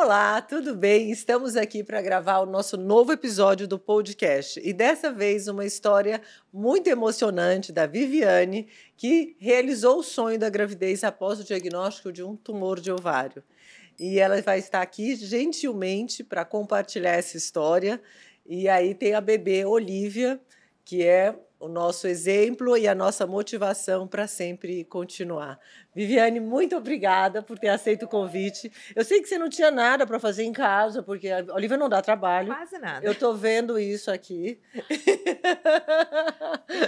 Olá, tudo bem? Estamos aqui para gravar o nosso novo episódio do podcast. E dessa vez uma história muito emocionante da Viviane, que realizou o sonho da gravidez após o diagnóstico de um tumor de ovário. E ela vai estar aqui gentilmente para compartilhar essa história. E aí tem a bebê Olivia, que é o nosso exemplo e a nossa motivação para sempre continuar. Viviane, muito obrigada por ter aceito o convite. Eu sei que você não tinha nada para fazer em casa, porque a Olivia não dá trabalho. Quase nada. Eu estou vendo isso aqui.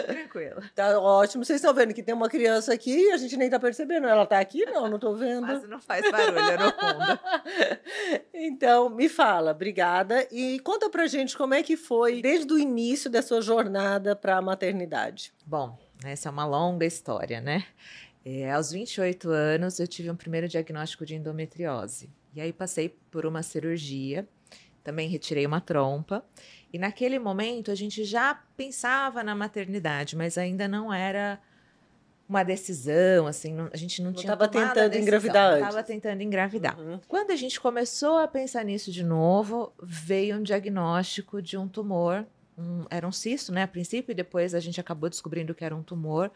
Tranquilo. Tá ótimo. Vocês estão vendo que tem uma criança aqui e a gente nem está percebendo. Ela está aqui? Não estou vendo. Quase não faz barulho no fundo. Então, me fala, obrigada. E conta pra gente como é que foi desde o início da sua jornada para a maternidade. Bom, essa é uma longa história, né? Aos 28 anos, eu tive um primeiro diagnóstico de endometriose. E aí passei por uma cirurgia, também retirei uma trompa. E naquele momento, a gente já pensava na maternidade, mas ainda não era uma decisão, assim, a gente não tinha tomado a decisão. Estava tentando engravidar antes. Estava tentando engravidar. Quando a gente começou a pensar nisso de novo, veio um diagnóstico de um tumor, era um cisto, né, a princípio, e depois a gente acabou descobrindo que era um tumor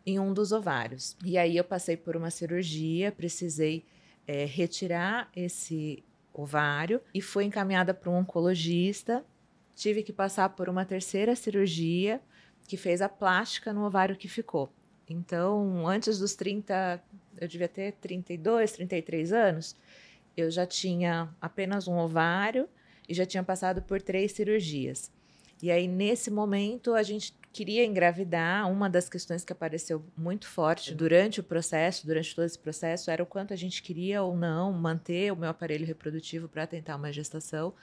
em um dos ovários. E aí eu passei por uma cirurgia, precisei retirar esse ovário e fui encaminhada para um oncologista. Tive que passar por uma terceira cirurgia que fez a plástica no ovário que ficou. Então, antes dos 30, eu devia ter 32, 33 anos, eu já tinha apenas um ovário e já tinha passado por 3 cirurgias. E aí, nesse momento, a gente queria engravidar. Uma das questões que apareceu muito forte durante todo esse processo, era o quanto a gente queria ou não manter o meu aparelho reprodutivo para tentar uma gestação.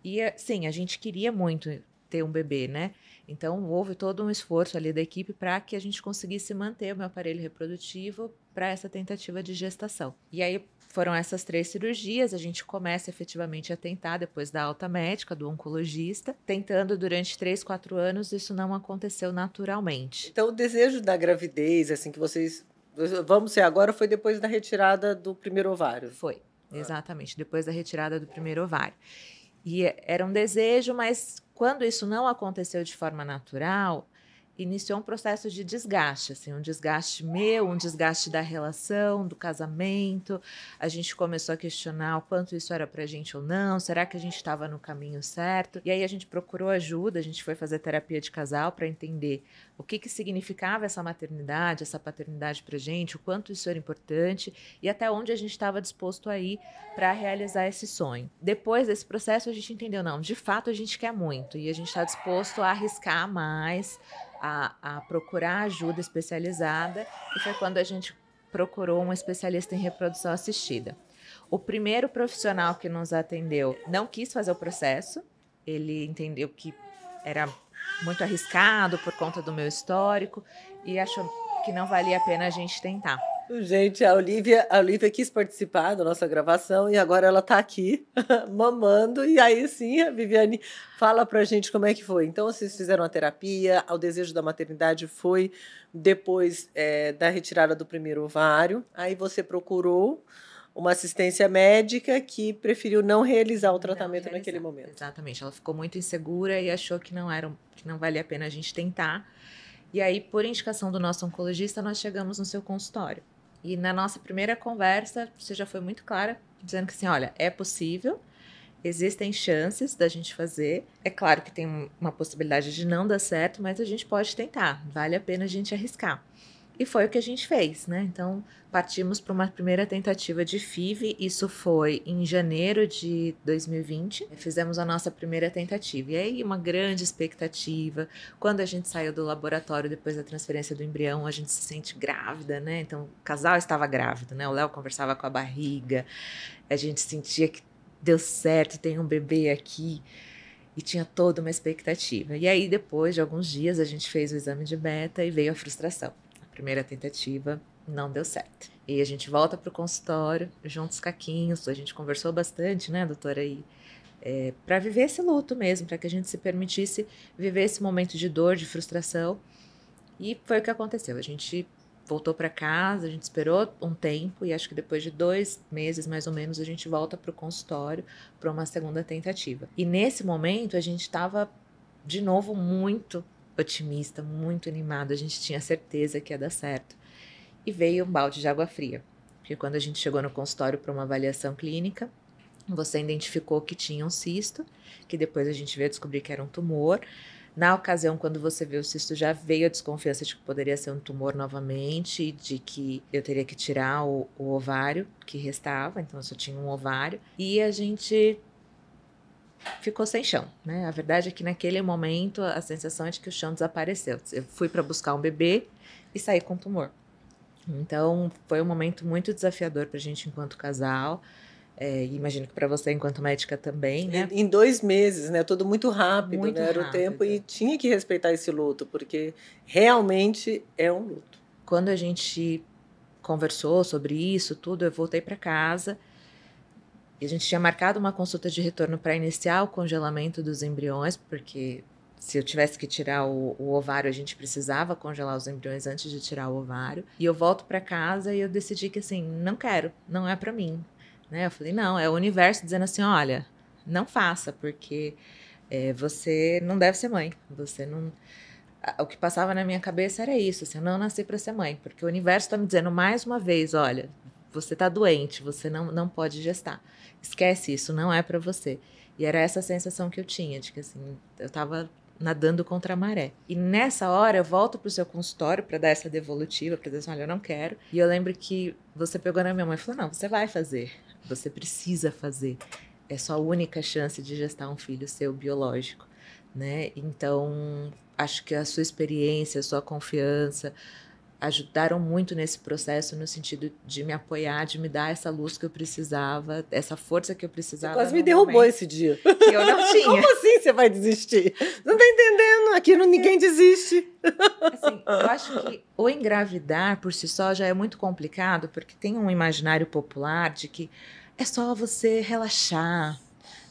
E, sim, a gente queria muito ter um bebê, né? Então, houve todo um esforço ali da equipe para que a gente conseguisse manter o meu aparelho reprodutivo para essa tentativa de gestação. E aí, foram essas 3 cirurgias, a gente começa efetivamente a tentar, depois da alta médica, do oncologista, tentando durante 3, 4 anos, isso não aconteceu naturalmente. Então, o desejo da gravidez, assim, que vocês... Vamos ser agora, foi depois da retirada do primeiro ovário? Foi, exatamente, depois da retirada do primeiro ovário. E era um desejo, mas quando isso não aconteceu de forma natural, iniciou um processo de desgaste, assim, um desgaste meu, um desgaste da relação, do casamento. A gente começou a questionar o quanto isso era pra gente ou não, será que a gente estava no caminho certo? E aí a gente procurou ajuda, a gente foi fazer terapia de casal para entender o que significava essa maternidade, essa paternidade pra gente, o quanto isso era importante e até onde a gente estava disposto a ir para realizar esse sonho. Depois desse processo, a gente entendeu, não, de fato a gente quer muito e a gente está disposto a arriscar mais, a procurar ajuda especializada, e foi quando a gente procurou um especialista em reprodução assistida. O primeiro profissional que nos atendeu não quis fazer o processo, ele entendeu que era muito arriscado por conta do meu histórico e achou que não valia a pena a gente tentar. Gente, a Olivia quis participar da nossa gravação e agora ela está aqui mamando. E aí sim, a Viviane fala pra gente como é que foi. Então, vocês fizeram a terapia, o desejo da maternidade foi depois da retirada do primeiro ovário. Aí você procurou uma assistência médica que preferiu não realizar o tratamento naquele momento. Exatamente, ela ficou muito insegura e achou que não valia a pena a gente tentar. E aí, por indicação do nosso oncologista, nós chegamos no seu consultório. E na nossa primeira conversa, você já foi muito clara, dizendo que assim, olha, é possível, existem chances da gente fazer. É claro que tem uma possibilidade de não dar certo, mas a gente pode tentar, vale a pena a gente arriscar. E foi o que a gente fez, né? Então, partimos para uma primeira tentativa de FIV, isso foi em janeiro de 2020. Fizemos a nossa primeira tentativa. E aí, uma grande expectativa. Quando a gente saiu do laboratório, depois da transferência do embrião, a gente se sente grávida, né? Então, o casal estava grávido, né? O Léo conversava com a barriga, a gente sentia que deu certo, tem um bebê aqui. E tinha toda uma expectativa. E aí, depois de alguns dias, a gente fez o exame de beta e veio a frustração. Primeira tentativa não deu certo. E a gente volta para o consultório, juntos caquinhos, a gente conversou bastante, né, doutora, aí, para viver esse luto mesmo, para que a gente se permitisse viver esse momento de dor, de frustração. E foi o que aconteceu. A gente voltou para casa, a gente esperou um tempo e acho que depois de 2 meses, mais ou menos, a gente volta para o consultório para uma segunda tentativa. E nesse momento a gente estava, de novo, muito otimista, muito animado. A gente tinha certeza que ia dar certo. E veio um balde de água fria. Porque quando a gente chegou no consultório para uma avaliação clínica, você identificou que tinha um cisto, que depois a gente veio descobrir que era um tumor. Na ocasião, quando você viu o cisto, já veio a desconfiança de que poderia ser um tumor novamente, de que eu teria que tirar o ovário que restava, então eu só tinha um ovário. E a gente ficou sem chão, né? A verdade é que naquele momento a sensação é de que o chão desapareceu. Eu fui para buscar um bebê e saí com tumor. Então, foi um momento muito desafiador para a gente enquanto casal. Imagino que para você enquanto médica também, né? Em 2 meses, né? Tudo muito rápido, Muito né? Era o rápido. tempo e tinha que respeitar esse luto, porque realmente é um luto. Quando a gente conversou sobre isso, tudo, eu voltei para casa e a gente tinha marcado uma consulta de retorno para iniciar o congelamento dos embriões, porque se eu tivesse que tirar o ovário, a gente precisava congelar os embriões antes de tirar o ovário. E eu volto para casa e eu decidi que, assim, não quero, não é para mim. Né? Eu falei, não, é o universo dizendo assim, olha, não faça, porque você não deve ser mãe. Você não... O que passava na minha cabeça era isso, assim, eu não nasci para ser mãe, porque o universo está me dizendo mais uma vez, olha, você está doente, você não pode gestar. Esquece isso, não é para você. E era essa sensação que eu tinha, de que assim, eu estava nadando contra a maré. E nessa hora eu volto pro seu consultório para dar essa devolutiva, para dizer assim, olha, eu não quero. E eu lembro que você pegou na minha mãe e falou, não, você vai fazer, você precisa fazer. É sua única chance de gestar um filho seu biológico, né? Então, acho que a sua experiência, a sua confiança ajudaram muito nesse processo, no sentido de me apoiar, de me dar essa luz que eu precisava, essa força que eu precisava. Você quase me derrubou esse dia. Que eu não tinha. Como assim você vai desistir? Não tá entendendo, aqui ninguém desiste. Assim, eu acho que o engravidar por si só já é muito complicado, porque tem um imaginário popular de que é só você relaxar,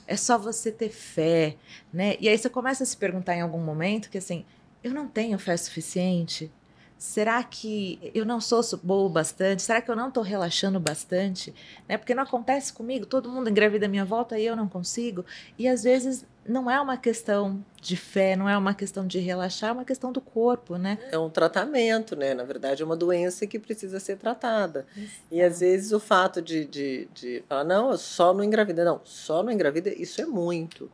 é só você ter fé, né? E aí você começa a se perguntar em algum momento que assim, eu não tenho fé suficiente? Será que eu não sou boa o bastante? Será que eu não estou relaxando bastante? Né? Porque não acontece comigo, todo mundo engravida à minha volta e eu não consigo. E às vezes não é uma questão de fé, não é uma questão de relaxar, é uma questão do corpo, né? É um tratamento, né? Na verdade, é uma doença que precisa ser tratada. E às vezes o fato de falar, não, eu só não engravida. Não, só não engravida, isso é muito.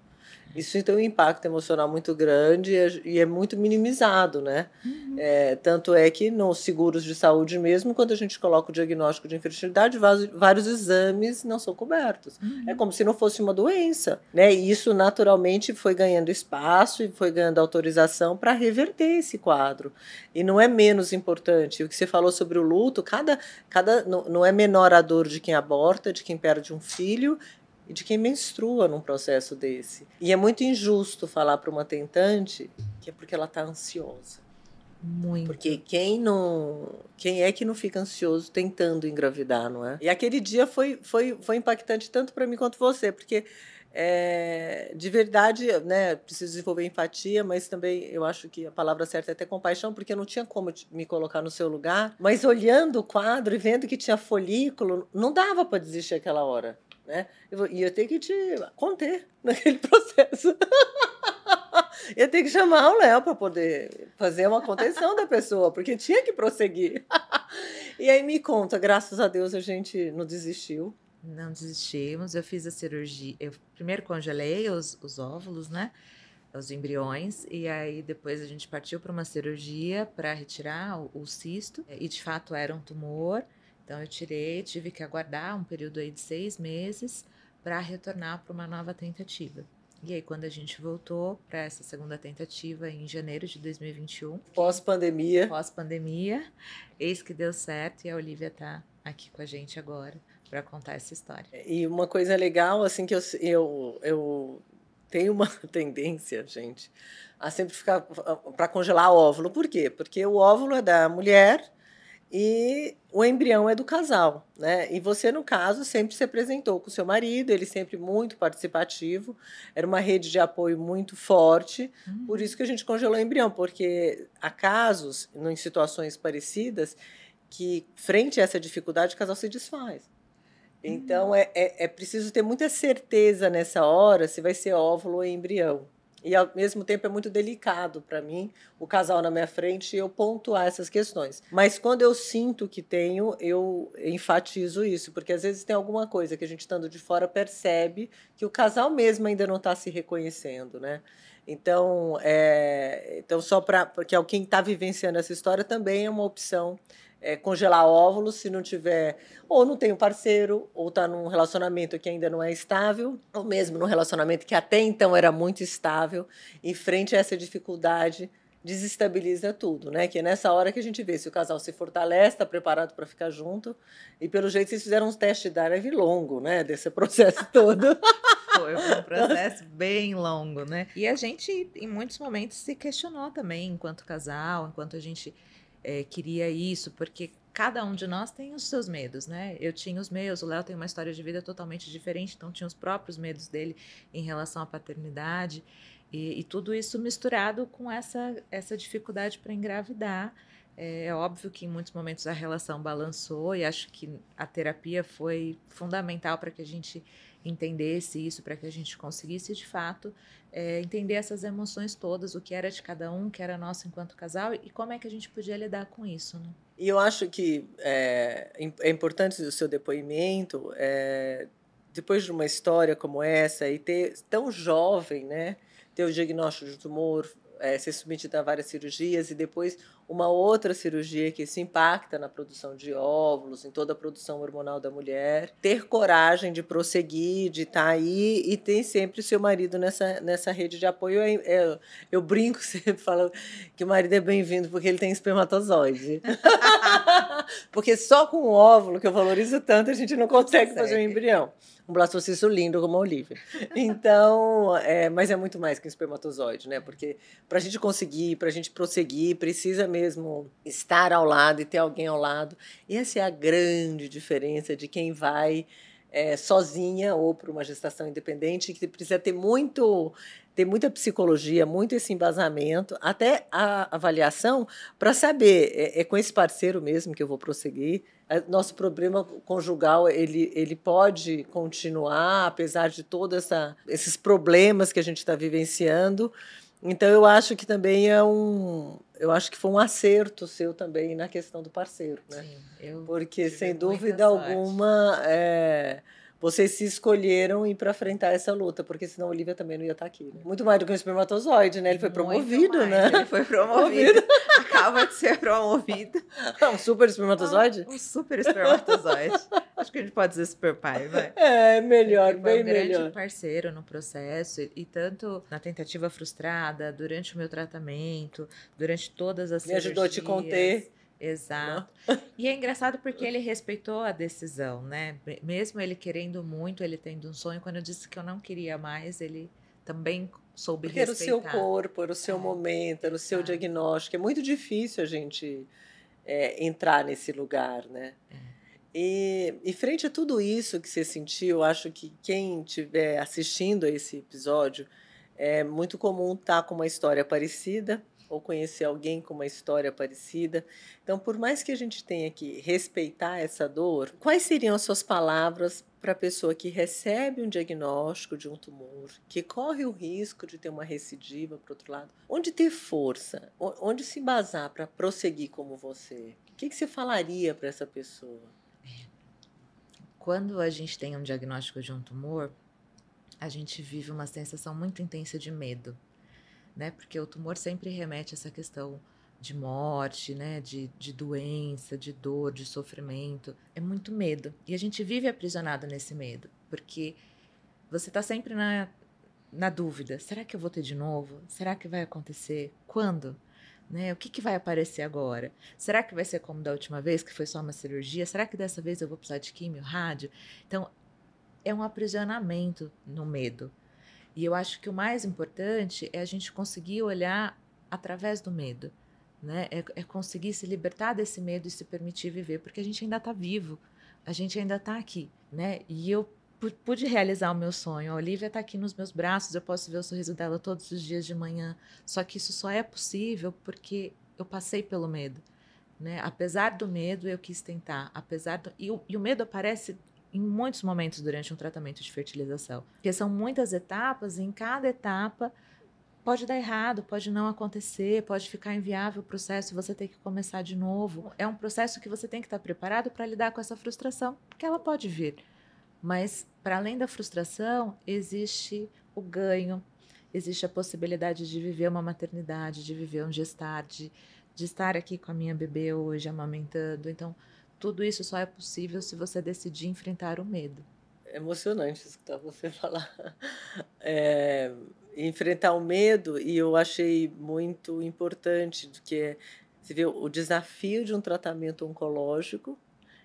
Isso tem um impacto emocional muito grande e é muito minimizado, né? Uhum. Tanto é que nos seguros de saúde mesmo, quando a gente coloca o diagnóstico de infertilidade, vários exames não são cobertos. Uhum. É como se não fosse uma doença, né? E isso naturalmente foi ganhando espaço e foi ganhando autorização para reverter esse quadro. E não é menos importante. O que você falou sobre o luto, não é menor a dor de quem aborta, de quem perde um filho, e de quem menstrua num processo desse. E é muito injusto falar para uma tentante que é porque ela está ansiosa. Muito. Porque quem é que não fica ansioso tentando engravidar, não é? E aquele dia foi impactante tanto para mim quanto você, porque de verdade, né, preciso desenvolver empatia, mas também eu acho que a palavra certa é ter compaixão, porque eu não tinha como me colocar no seu lugar, mas olhando o quadro e vendo que tinha folículo, não dava para desistir aquela hora. Né? E eu tenho que te conter naquele processo. Eu tenho que chamar o Léo para poder fazer uma contenção da pessoa, porque tinha que prosseguir. E aí me conta, graças a Deus a gente não desistiu. Não desistimos, eu fiz a cirurgia, eu primeiro congelei os óvulos, né? Os embriões, e aí depois a gente partiu para uma cirurgia para retirar o cisto, e de fato era um tumor. Então, eu tive que aguardar um período aí de 6 meses para retornar para uma nova tentativa. E aí, quando a gente voltou para essa segunda tentativa em janeiro de 2021... Pós-pandemia. Pós-pandemia, eis que deu certo e a Olivia está aqui com a gente agora para contar essa história. E uma coisa legal, assim, que eu tenho uma tendência, gente, a sempre ficar para congelar óvulo. Por quê? Porque o óvulo é da mulher e o embrião é do casal, né? E você, no caso, sempre se apresentou com o seu marido, ele sempre muito participativo, era uma rede de apoio muito forte, por isso que a gente congelou o embrião, porque há casos, em situações parecidas, que, frente a essa dificuldade, o casal se desfaz. Então, é preciso ter muita certeza nessa hora se vai ser óvulo ou embrião. E, ao mesmo tempo, é muito delicado para mim, o casal na minha frente, e eu pontuar essas questões. Mas, quando eu sinto que tenho, eu enfatizo isso, porque, às vezes, tem alguma coisa que a gente, estando de fora, percebe que o casal mesmo ainda não está se reconhecendo, né? Então, só porque quem está vivenciando essa história também é uma opção. Congelar óvulos se não tiver, ou não tem um parceiro, ou está num relacionamento que ainda não é estável, ou mesmo num relacionamento que até então era muito estável, e frente a essa dificuldade, desestabiliza tudo, né? Que é nessa hora que a gente vê se o casal se fortalece, está preparado para ficar junto, e pelo jeito vocês fizeram um teste de drive longo, né? Desse processo todo. Foi um processo bem longo, né? E a gente, em muitos momentos, se questionou também, enquanto casal, enquanto a gente queria isso, porque cada um de nós tem os seus medos, né? Eu tinha os meus, o Léo tem uma história de vida totalmente diferente, então tinha os próprios medos dele em relação à paternidade, e tudo isso misturado com essa dificuldade para engravidar. É óbvio que em muitos momentos a relação balançou, e acho que a terapia foi fundamental para que a gente entendesse isso, para que a gente conseguisse, de fato, entender essas emoções todas, o que era de cada um, o que era nosso enquanto casal, e como é que a gente podia lidar com isso, né? E eu acho que é importante o seu depoimento, depois de uma história como essa, e ter tão jovem, né, ter o diagnóstico de tumor, ser submetido a várias cirurgias, e depois uma outra cirurgia que se impacta na produção de óvulos, em toda a produção hormonal da mulher, ter coragem de prosseguir, de estar aí, e ter sempre o seu marido nessa rede de apoio. Eu brinco sempre falando que o marido é bem-vindo porque ele tem espermatozoide. Porque só com o óvulo, que eu valorizo tanto, a gente não consegue fazer um embrião. Um blastocisto lindo como a Olivia. Então, mas é muito mais que um espermatozoide, né? Porque para a gente conseguir, para a gente prosseguir, precisa mesmo estar ao lado e ter alguém ao lado. E essa é a grande diferença de quem vai sozinha ou para uma gestação independente, que precisa ter muita psicologia, muito esse embasamento, até a avaliação, para saber, é com esse parceiro mesmo que eu vou prosseguir. Nosso problema conjugal, ele pode continuar, apesar de todos esses problemas que a gente está vivenciando. Então, eu acho que também eu acho que foi um acerto seu também na questão do parceiro, né? Sim, porque, sem dúvida alguma, vocês se escolheram ir para enfrentar essa luta, porque senão a Olivia também não ia estar aqui. Né? Muito mais do que um espermatozoide, né? Ele foi promovido, né? Ele foi promovido. Acaba de ser promovido. Um super espermatozoide? Um super espermatozoide. Acho que a gente pode dizer super pai, vai. Melhor, bem melhor. Ele foi um grande parceiro no processo, e tanto na tentativa frustrada, durante o meu tratamento, durante todas as cirurgias. Me ajudou a te conter. Exato. E é engraçado porque ele respeitou a decisão, né? Mesmo ele querendo muito, ele tendo um sonho, quando eu disse que eu não queria mais, ele também soube porque respeitar. Era o seu corpo, era o seu momento, era o seu diagnóstico. É muito difícil a gente entrar nesse lugar, né? E frente a tudo isso que você sentiu, eu acho que quem estiver assistindo a esse episódio, é muito comum estar com uma história parecida, ou conhecer alguém com uma história parecida. Então, por mais que a gente tenha que respeitar essa dor, quais seriam as suas palavras para a pessoa que recebe um diagnóstico de um tumor, que corre o risco de ter uma recidiva, por outro lado? Onde ter força? Onde se embasar para prosseguir como você? O que você falaria para essa pessoa? Quando a gente tem um diagnóstico de um tumor, a gente vive uma sensação muito intensa de medo. Né? Porque o tumor sempre remete a essa questão de morte, né? de doença, de dor, de sofrimento. É muito medo. E a gente vive aprisionado nesse medo, porque você está sempre na dúvida. Será que eu vou ter de novo? Será que vai acontecer? Quando? Né? O que vai aparecer agora? Será que vai ser como da última vez, que foi só uma cirurgia? Será que dessa vez eu vou precisar de químio, rádio? Então, é um aprisionamento no medo. E eu acho que o mais importante é a gente conseguir olhar através do medo, né? É conseguir se libertar desse medo e se permitir viver, porque a gente ainda está vivo, a gente ainda está aqui, né? E eu pude realizar o meu sonho. A Olivia está aqui nos meus braços, eu posso ver o sorriso dela todos os dias de manhã. Só que isso só é possível porque eu passei pelo medo. né? Apesar do medo, eu quis tentar. E o medo aparece em muitos momentos durante um tratamento de fertilização. Porque são muitas etapas, e em cada etapa pode dar errado, pode não acontecer, pode ficar inviável o processo e você ter que começar de novo. É um processo que você tem que estar preparado para lidar com essa frustração, porque ela pode vir. Mas, para além da frustração, existe o ganho, existe a possibilidade de viver uma maternidade, de viver um gestar, de estar aqui com a minha bebê hoje, amamentando. Então, tudo isso só é possível se você decidir enfrentar o medo. É emocionante escutar você falar. É, enfrentar o medo, e eu achei muito importante, que você vê o desafio de um tratamento oncológico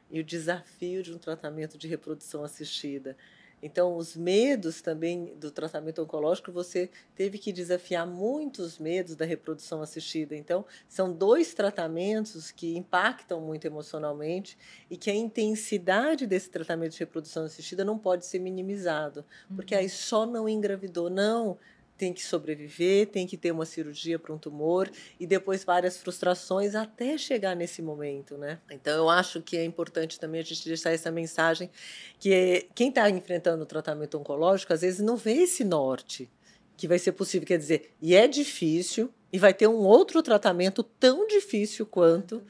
e o desafio de um tratamento de reprodução assistida. Então, os medos também do tratamento oncológico, você teve que desafiar muitos medos da reprodução assistida. Então, são 2 tratamentos que impactam muito emocionalmente e que a intensidade desse tratamento de reprodução assistida não pode ser minimizado, porque aí só não engravidou, não. Tem que sobreviver, tem que ter uma cirurgia para um tumor e depois várias frustrações até chegar nesse momento, né? Então, eu acho que é importante também a gente deixar essa mensagem que quem está enfrentando o tratamento oncológico, às vezes não vê esse norte que vai ser possível, quer dizer, e é difícil, e vai ter um outro tratamento tão difícil quanto,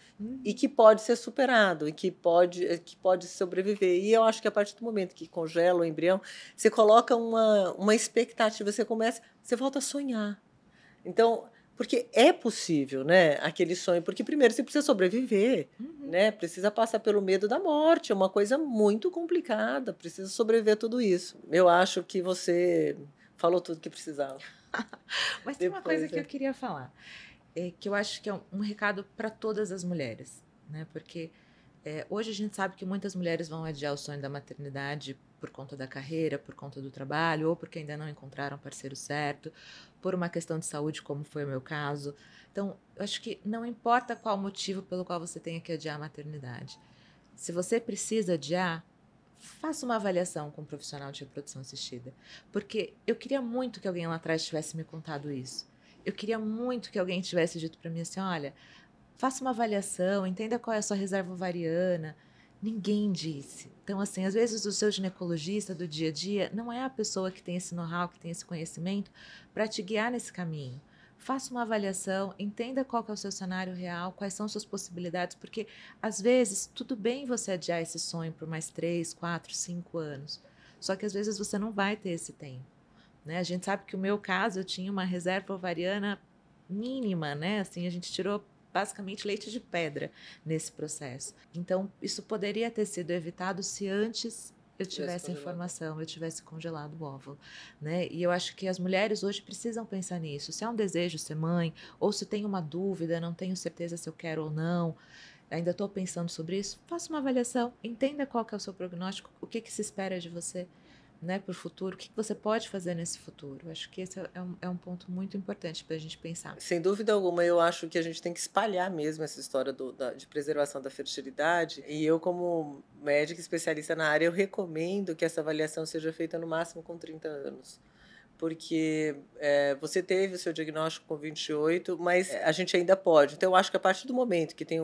e que pode ser superado, e que pode sobreviver. E eu acho que a partir do momento que congela o embrião, você coloca uma expectativa, você volta a sonhar. Então, porque é possível, né, aquele sonho, porque primeiro você precisa sobreviver, né, precisa passar pelo medo da morte, é uma coisa muito complicada, precisa sobreviver a tudo isso. Eu acho que você falou tudo que precisava. Mas tem uma coisa que eu queria falar, que eu acho que é um recado para todas as mulheres, né? Porque hoje a gente sabe que muitas mulheres vão adiar o sonho da maternidade por conta da carreira, por conta do trabalho, ou porque ainda não encontraram o parceiro certo, por uma questão de saúde, como foi o meu caso. Então, eu acho que não importa qual motivo pelo qual você tenha que adiar a maternidade. Se você precisa adiar, faça uma avaliação com um profissional de reprodução assistida. Porque eu queria muito que alguém lá atrás tivesse me contado isso. Eu queria muito que alguém tivesse dito para mim assim, olha, faça uma avaliação, entenda qual é a sua reserva ovariana. Ninguém disse. Então, assim, às vezes o seu ginecologista do dia a dia não é a pessoa que tem esse know-how, que tem esse conhecimento para te guiar nesse caminho. Faça uma avaliação, entenda qual que é o seu cenário real, quais são suas possibilidades, porque às vezes tudo bem você adiar esse sonho por mais 3, 4, 5 anos, só que às vezes você não vai ter esse tempo, né? A gente sabe que o meu caso, eu tinha uma reserva ovariana mínima, né? Assim, a gente tirou basicamente leite de pedra nesse processo. Então, isso poderia ter sido evitado se antes eu tivesse informação, eu tivesse congelado o óvulo, né? E eu acho que as mulheres hoje precisam pensar nisso. Se é um desejo ser mãe, ou se tem uma dúvida, não tenho certeza se eu quero ou não, ainda estou pensando sobre isso, faça uma avaliação, entenda qual que é o seu prognóstico, o que se espera de você, né, para o futuro, o que você pode fazer nesse futuro. Eu acho que esse é um ponto muito importante para a gente pensar. Sem dúvida alguma, eu acho que a gente tem que espalhar mesmo essa história de preservação da fertilidade. E eu, como médica especialista na área, eu recomendo que essa avaliação seja feita no máximo com 30 anos. Porque você teve o seu diagnóstico com 28, mas a gente ainda pode. Então, eu acho que a partir do momento que tem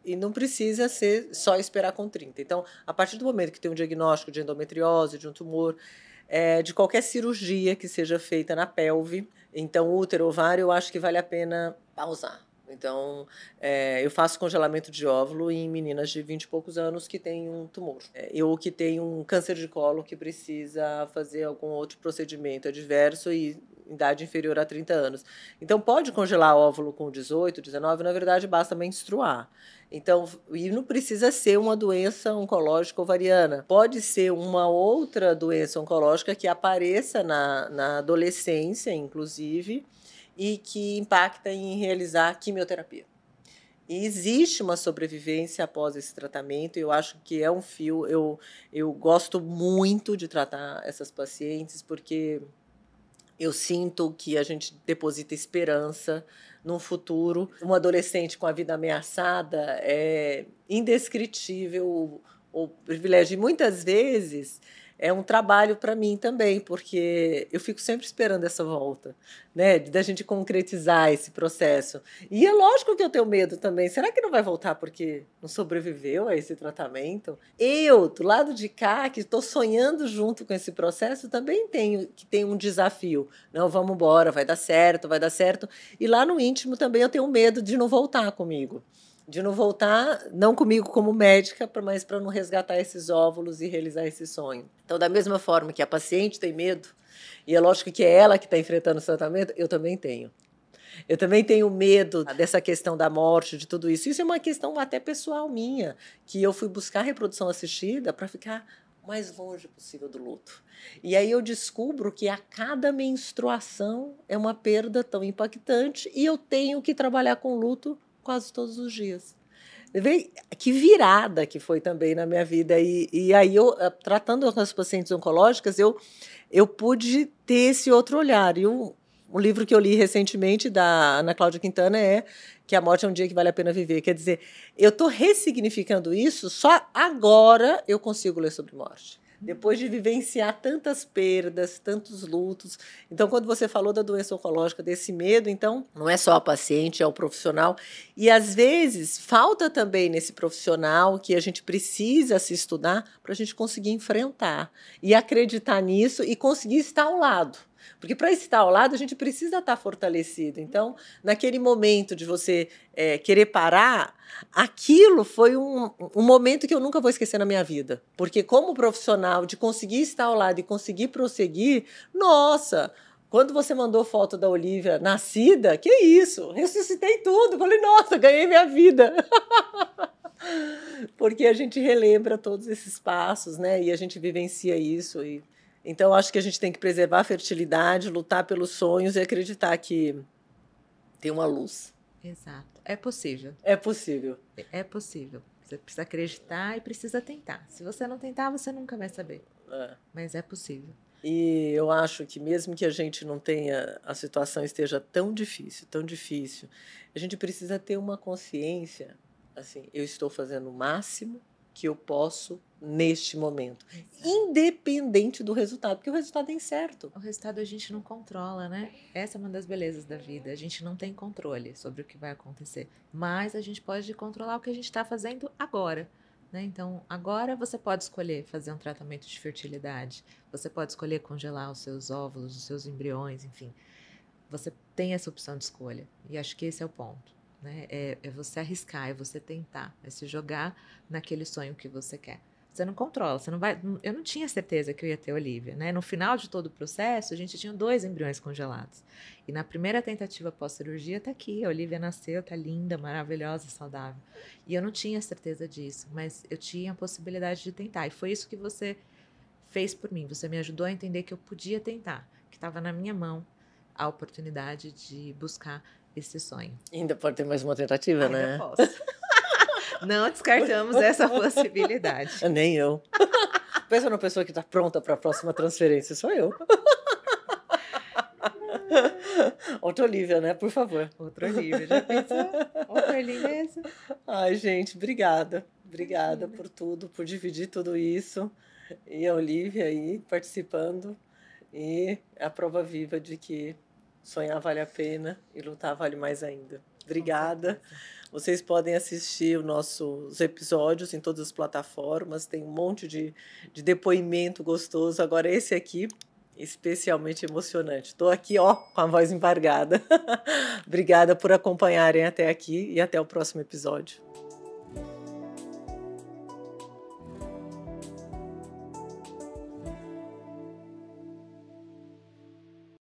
e não precisa ser só esperar com 30. Então, a partir do momento que tem um diagnóstico de endometriose, de um tumor, de qualquer cirurgia que seja feita na pelve, então útero, ovário, eu acho que vale a pena pausar. Então, eu faço congelamento de óvulo em meninas de 20 e poucos anos que têm um tumor. Ou que têm um câncer de colo que precisa fazer algum outro procedimento adverso e idade inferior a 30 anos. Então, pode congelar óvulo com 18, 19, na verdade, basta menstruar. Então, e não precisa ser uma doença oncológica ovariana. Pode ser uma outra doença oncológica que apareça na adolescência, inclusive, e que impacta em realizar quimioterapia. E existe uma sobrevivência após esse tratamento, e eu acho que é um fio. Eu gosto muito de tratar essas pacientes, porque eu sinto que a gente deposita esperança num futuro. Um adolescente com a vida ameaçada é indescritível o privilégio. E muitas vezes é um trabalho para mim também, porque eu fico sempre esperando essa volta, né? Da gente concretizar esse processo. E é lógico que eu tenho medo também. Será que não vai voltar porque não sobreviveu a esse tratamento? Eu, do lado de cá, que estou sonhando junto com esse processo, também tenho um desafio. Não, vamos embora, vai dar certo, vai dar certo. E lá no íntimo também eu tenho medo de não voltar comigo. De não voltar, não comigo como médica, mas para não resgatar esses óvulos e realizar esse sonho. Então, da mesma forma que a paciente tem medo, e é lógico que é ela que está enfrentando o tratamento, eu também tenho. Eu também tenho medo dessa questão da morte, de tudo isso. Isso é uma questão até pessoal minha, que eu fui buscar reprodução assistida para ficar o mais longe possível do luto. E aí eu descubro que a cada menstruação é uma perda tão impactante e eu tenho que trabalhar com luto quase todos os dias. Que virada que foi também na minha vida. E aí, eu, tratando com as pacientes oncológicas, eu pude ter esse outro olhar. E um livro que eu li recentemente, da Ana Cláudia Quintana, é Que a Morte é um Dia que Vale a Pena Viver. Quer dizer, eu estou ressignificando isso, só agora eu consigo ler sobre morte. Depois de vivenciar tantas perdas, tantos lutos. Então, quando você falou da doença oncológica, desse medo, então, não é só a paciente, é o profissional. E, às vezes, falta também nesse profissional que a gente precisa se estudar para a gente conseguir enfrentar e acreditar nisso e conseguir estar ao lado. Porque para estar ao lado, a gente precisa estar fortalecido. Então, naquele momento de você querer parar, aquilo foi um momento que eu nunca vou esquecer na minha vida. Porque como profissional, de conseguir estar ao lado e conseguir prosseguir, nossa, quando você mandou foto da Olivia nascida, que isso? Ressuscitei tudo. Falei, nossa, ganhei minha vida. Porque a gente relembra todos esses passos, né? E a gente vivencia isso Então, acho que a gente tem que preservar a fertilidade, lutar pelos sonhos e acreditar que tem uma luz. Exato. É possível. É possível. É possível. Você precisa acreditar e precisa tentar. Se você não tentar, você nunca vai saber. Mas é possível. E eu acho que mesmo que a gente não tenha, a situação esteja tão difícil, a gente precisa ter uma consciência, assim, eu estou fazendo o máximo que eu posso neste momento, independente do resultado, porque o resultado é incerto. O resultado a gente não controla, né? Essa é uma das belezas da vida. A gente não tem controle sobre o que vai acontecer, mas a gente pode controlar o que a gente está fazendo agora, né? Então, agora você pode escolher fazer um tratamento de fertilidade, você pode escolher congelar os seus óvulos, os seus embriões, enfim. Você tem essa opção de escolha, e acho que esse é o ponto. Né? É você arriscar, é você tentar, é se jogar naquele sonho que você quer. Você não controla, você não vai. Eu não tinha certeza que eu ia ter Olivia, né? No final de todo o processo, a gente tinha 2 embriões congelados. E na primeira tentativa pós-cirurgia, tá aqui, a Olivia nasceu, tá linda, maravilhosa, saudável. E eu não tinha certeza disso, mas eu tinha a possibilidade de tentar. E foi isso que você fez por mim. Você me ajudou a entender que eu podia tentar, que estava na minha mão a oportunidade de buscar esse sonho. Ainda pode ter mais uma tentativa, né? Ainda posso. Não descartamos essa possibilidade. Nem eu. Pensa numa pessoa que está pronta para a próxima transferência, sou eu. Outra Olivia, né? Por favor. Outra Olivia, já pensou? Outra lindeza. Ai, gente, obrigada. Obrigada por tudo, por dividir tudo isso. E a Olivia aí participando. E a prova viva de que sonhar vale a pena e lutar vale mais ainda. Obrigada. Vocês podem assistir os nossos episódios em todas as plataformas. Tem um monte de depoimento gostoso. Agora esse aqui, especialmente emocionante. Estou aqui, ó, com a voz embargada. Obrigada por acompanharem até aqui e até o próximo episódio.